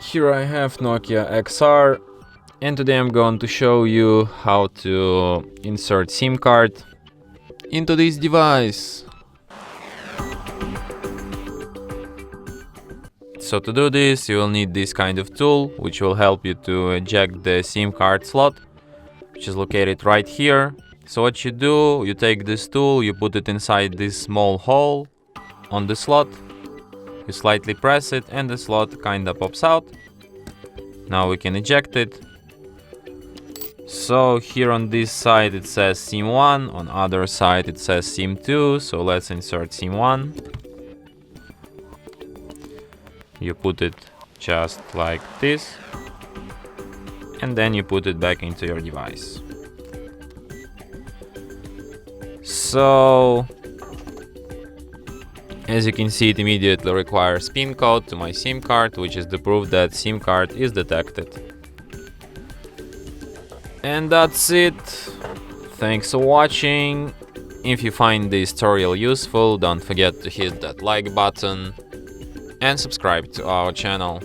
Here I have Nokia XR, and today I'm going to show you how to insert SIM card into this device. So to do this, you will need this kind of tool, which will help you to eject the SIM card slot, which is located right here. So what you do, you take this tool, you put it inside this small hole on the slot, you slightly press it and the slot kinda pops out. Now we can eject it. So here on this side it says SIM1, on other side it says SIM2, so let's insert SIM1. You put it just like this, and then you put it back into your device. So as you can see, it immediately requires PIN code to my SIM card, which is the proof that SIM card is detected. And that's it. Thanks for watching. If you find this tutorial useful, don't forget to hit that like button and subscribe to our channel.